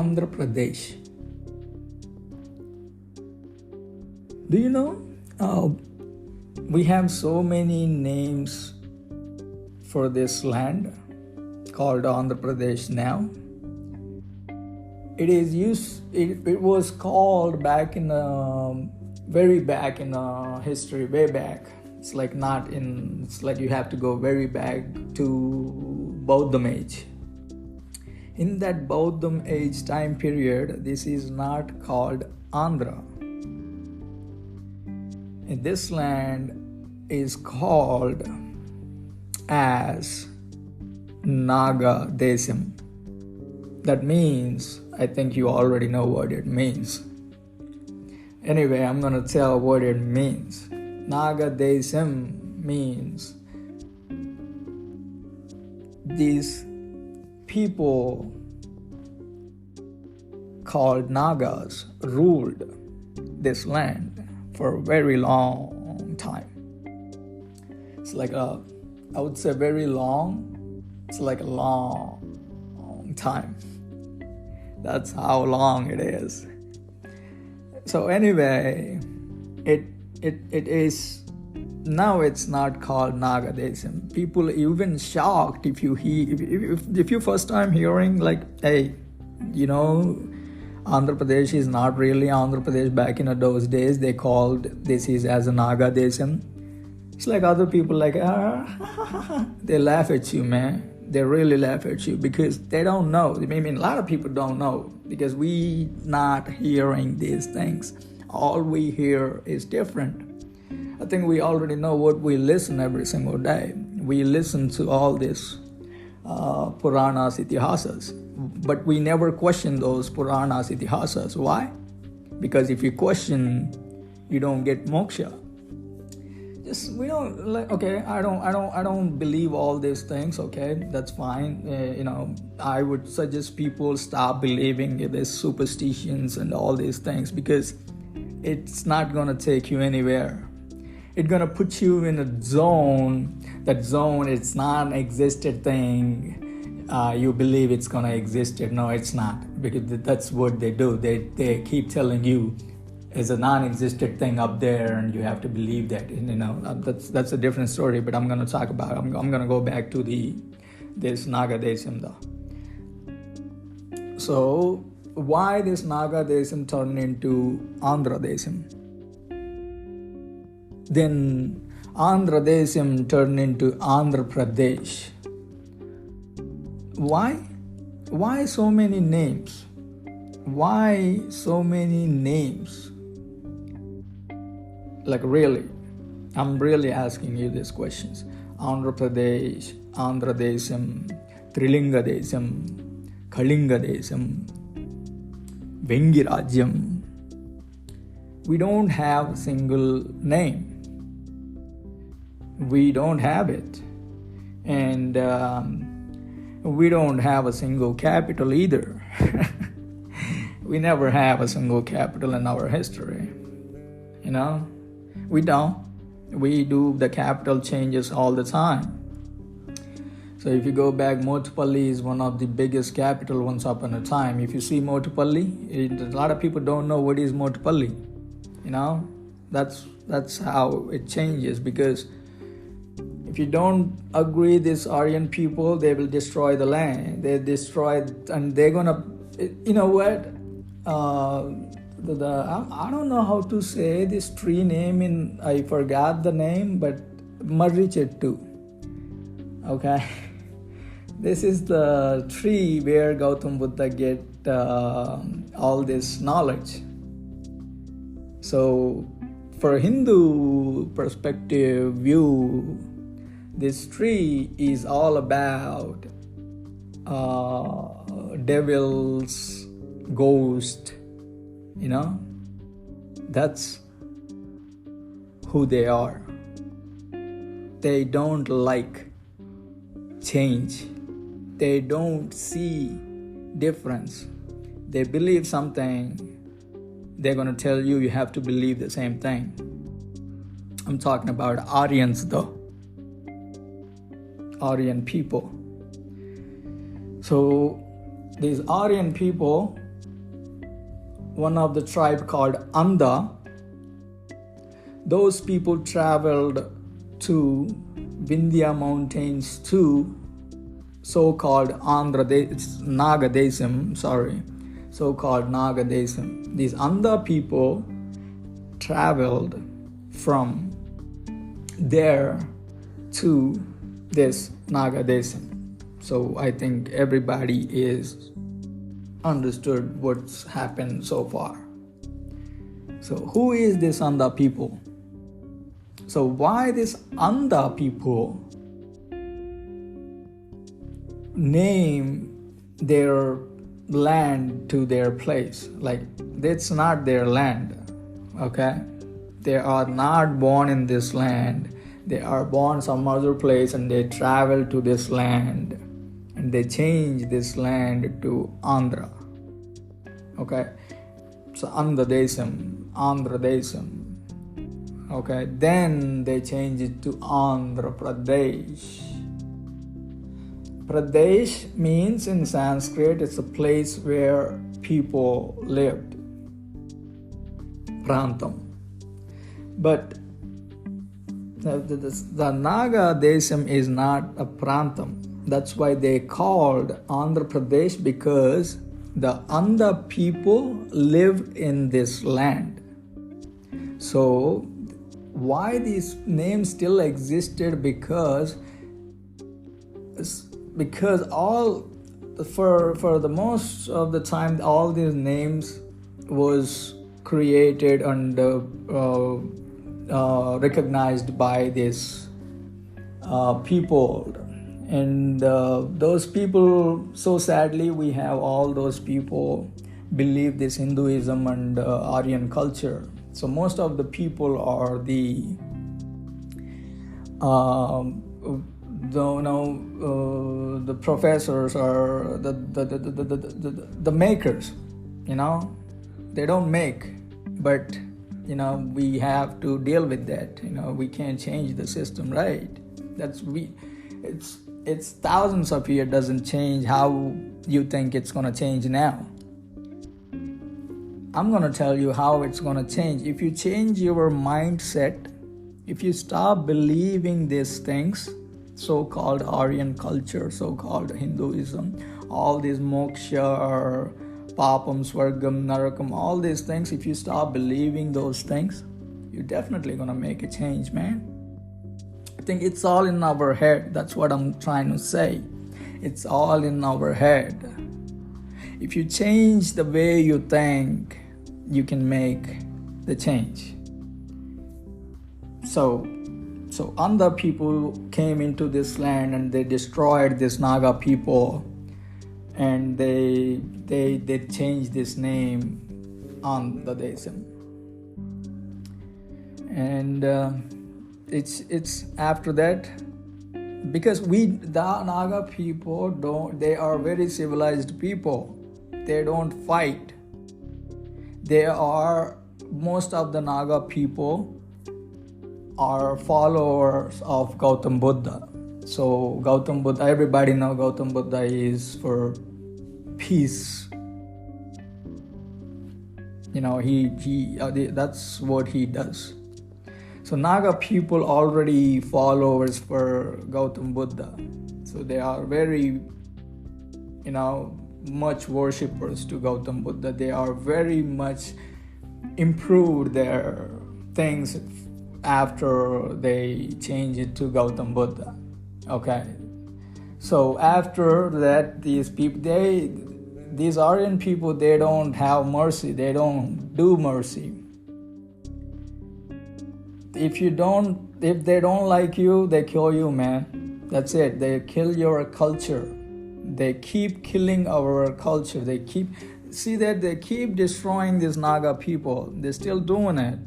Andhra Pradesh. Do you know? We have so many names for this land called Andhra Pradesh now. It was called back in very back in history, way back. It's like you have to go very back to Bauddham age. In that Bauddham age time period, this is not called Andhra. And this land is called as Naga Desam. That means, I think you already know what it means. Anyway, I'm going to tell what it means. Naga Desam means these people called Nagas ruled this land for a very long time. It's like I would say very long. It's like a long time. That's how long it is. So anyway, it is now. It's not called Naga Desam. People even shocked if you first time hearing like, hey, Andhra Pradesh is not really Andhra Pradesh. Back in those days, they called this is as a Naga Desam. It's like other people like, they laugh at you, man. They really laugh at you because they don't know. I mean, a lot of people don't know because we not hearing these things. All we hear is different. I think we already know what we listen every single day. We listen to all this Puranas, Itihasas, but we never question those Puranas, Itihasas. Why? Because if you question, you don't get moksha. We don't like. Okay, I don't believe all these things. Okay, that's fine. I would suggest people stop believing in these superstitions and all these things because it's not gonna take you anywhere. It's gonna put you in a zone. That zone, it's non-existent thing. You believe it's gonna exist. No, it's not, because that's what they do. They keep telling you is a non-existent thing up there, and you have to believe that. And, that's a different story. But I'm going to talk about. I'm going to go back to this Naga Desam though. So why this Naga Desam turned into Andhra Desam? Then Andhra Desam turned into Andhra Pradesh. Why? Why so many names? Why so many names? Like really, I'm really asking you these questions. Andhra Pradesh, Andhra Desam, Trilinga Desam, Kalinga Desam, Vengi Rajyam. We don't have a single name. We don't have it. And we don't have a single capital either. We never have a single capital in our history. We don't. We do the capital changes all the time. So if you go back, Motupalli is one of the biggest capital once upon a time. If you see Motupalli, a lot of people don't know what is Motupalli. That's how it changes, because if you don't agree this Aryan people, they will destroy the land. They destroy it, and they're gonna, what? I don't know how to say this tree name I forgot the name, but Marichettu. Okay. This is the tree where Gautam Buddha get all this knowledge. So for Hindu perspective view, this tree is all about devils, ghosts. That's who they are. They don't like change. They don't see difference. They believe something, they're going to tell you have to believe the same thing. I'm talking about Aryans though. Aryan people. So these Aryan people, one of the tribe called Anda. Those people traveled to Vindhya mountains to so-called Naga Desam, so-called Naga Desam. These Anda people traveled from there to this Naga Desam. So I think everybody is understood what's happened so far. So who is this Anda people? So why this Anda people name their land to their place? Like, that's not their land, okay? They are not born in this land. They are born some other place and they travel to this land and they change this land to Andhra, okay? So Andhra Desam. Okay, then they change it to Andhra Pradesh. Pradesh means in Sanskrit it's a place where people lived. Prantam. But the Naga Desam is not a Prantam. That's why they called Andhra Pradesh, because the Anda people lived in this land. So why these names still existed? Because all for the most of the time all these names was created and recognized by this people, and those people, so sadly we have all those people believe this Hinduism and Aryan culture. So most of the people are the professors or the makers, they don't make, but we have to deal with that. We can't change the system, right? It's thousands of years, doesn't change. How you think it's gonna change now? I'm gonna tell you how it's gonna change. If you change your mindset, if you stop believing these things, so-called Aryan culture, so-called Hinduism, all these moksha or papam, swargam, narakam, all these things, if you stop believing those things, you're definitely gonna make a change, man. I think it's all in our head. That's what I'm trying to say. It's all in our head. If you change the way you think, you can make the change. So Anda people came into this land and they destroyed this Naga people, and they changed this name Andhra Desam. And it's after that, because the Naga people they are very civilized people. They don't fight. Most of the Naga people are followers of Gautam Buddha. So Gautam Buddha, everybody know Gautam Buddha is for peace. That's what he does. So Naga people already followers for Gautam Buddha. So they are very, much worshippers to Gautam Buddha. They are very much improved their things after they change it to Gautam Buddha. Okay. So after that, these Aryan people, they don't have mercy. They don't do mercy. If they don't like you, they kill you, man. That's it. They kill your culture. They keep killing our culture. They keep destroying these Naga people. They're still doing it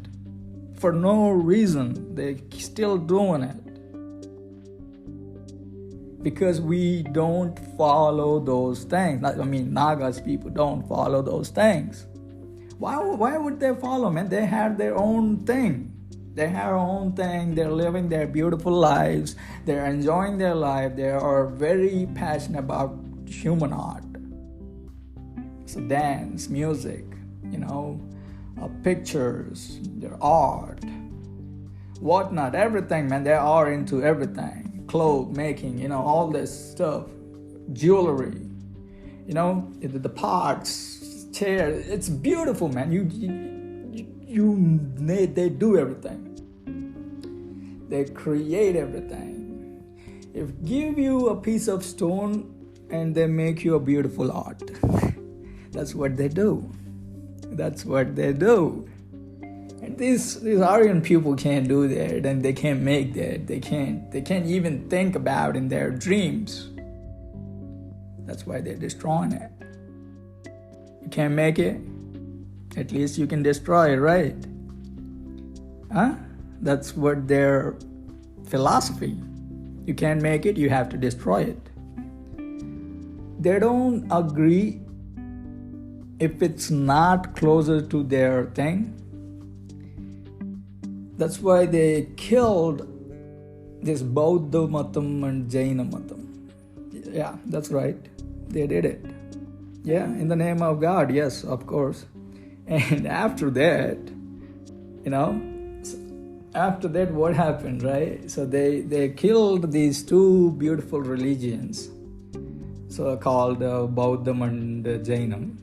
for no reason. They're still doing it because we don't follow those things. Nagas people don't follow those things. Why would they follow, man? They have their own thing. They have their own thing. They're living their beautiful lives. They're enjoying their life. They are very passionate about human art. So dance, music, pictures, their art, whatnot, everything, man. They are into everything. Clothes making, all this stuff, jewelry, the parts, chair. It's beautiful, man. They do everything. They create everything. If give you a piece of stone and they make you a beautiful art. That's what they do. That's what they do. And these Aryan people can't do that, and they can't make that. They can't even think about in their dreams. That's why they're destroying it. You can't make it, at least you can destroy it, right? Huh? That's what their philosophy. You can't make it, you have to destroy it. They don't agree if it's not closer to their thing. That's why they killed this Bauddha Matam and Jaina Matam. Yeah, that's right. They did it. Yeah, in the name of God, yes, of course. And after that, what happened, right? So they killed these two beautiful religions, so called Bauddham and Jainam.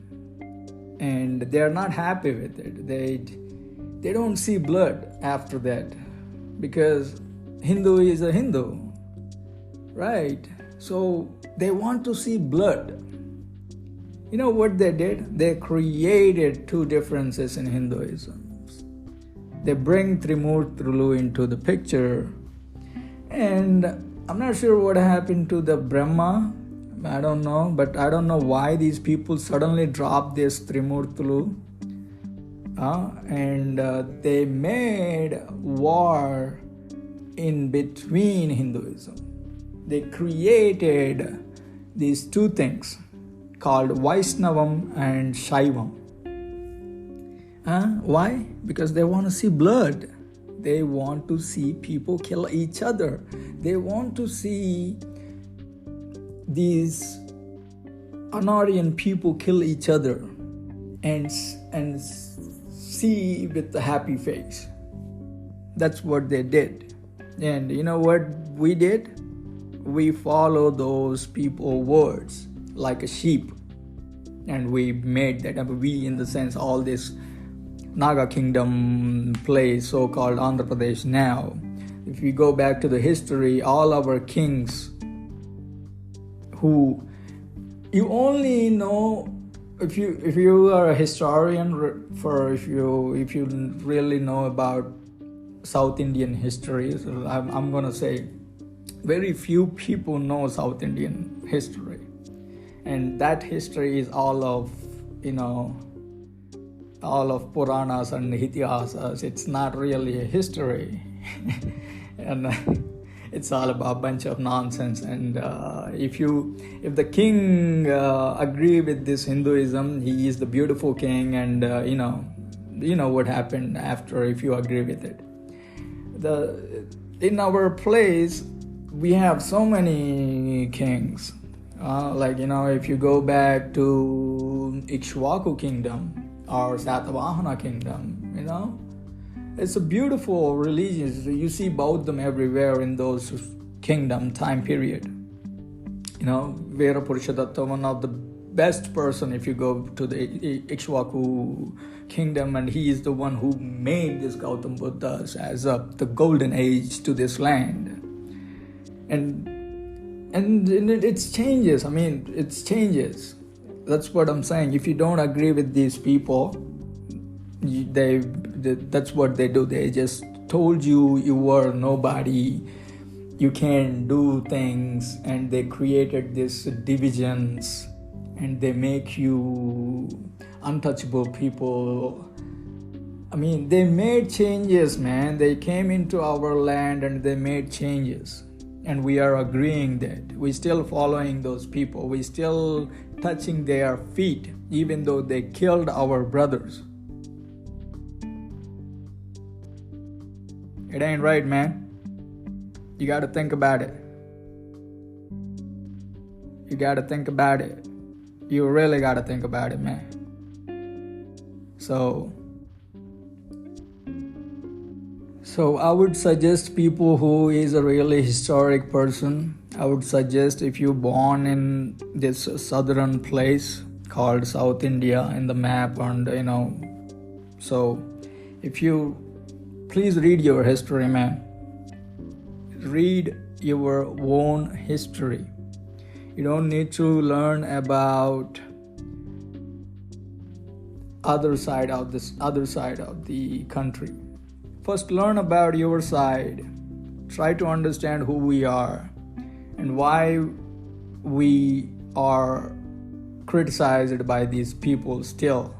And they're not happy with it. They don't see blood after that, because Hindu is a Hindu, right? So they want to see blood. You know what they did? They created two differences in Hinduism. They bring Trimurtulu into the picture, and I'm not sure what happened to the Brahma. I don't know, but I don't know why these people suddenly dropped this Trimurtulu. And they made war in between Hinduism. They created these two things called Vaishnavam and Shaivam. Why? Because they want to see blood. They want to see people kill each other. They want to see these Anarian people kill each other and see with a happy face. That's what they did. And you know what we did? We follow those people words like a sheep. And we made that. We, in the sense, all this Naga kingdom place, so-called Andhra Pradesh now. If you go back to the history, all our kings who you only know, if you are a historian, if you really know about South Indian history, so I'm gonna say very few people know South Indian history, and that history is all of Puranas and Itihasas. It's not really a history, and it's all about a bunch of nonsense. And if the king agree with this Hinduism, he is the beautiful king, and you know what happened after if you agree with it. In our place, we have so many kings. If you go back to Ikshwaku kingdom or Satavahana kingdom, it's a beautiful religion. You see Bauddhism everywhere in those kingdom time period. Vera Purushadatta, one of the best person if you go to the Ikshwaku kingdom, and he is the one who made this Gautam Buddhas as the golden age to this land. And it changes. It changes. That's what I'm saying. If you don't agree with these people, that's what they do. They just told you were nobody, you can't do things, and they created these divisions, and they make you untouchable people. They made changes, man. They came into our land and they made changes. And we are agreeing that. We're still following those people. We're still touching their feet, even though they killed our brothers. It ain't right, man. You gotta think about it. You gotta think about it. You really gotta think about it, man. So I would suggest people who is a really historic person. I would suggest if you're born in this southern place called South India in the map, and so if you please read your history, man. Read your own history. You don't need to learn about other side of the country. First, learn about your side. Try to understand who we are and why we are criticized by these people still,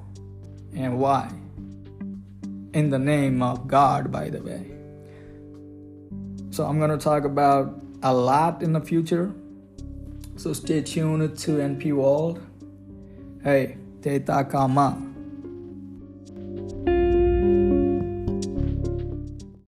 and why. In the name of God, by the way. So I'm going to talk about a lot in the future. So stay tuned to NP World. Hey, Teta Kama.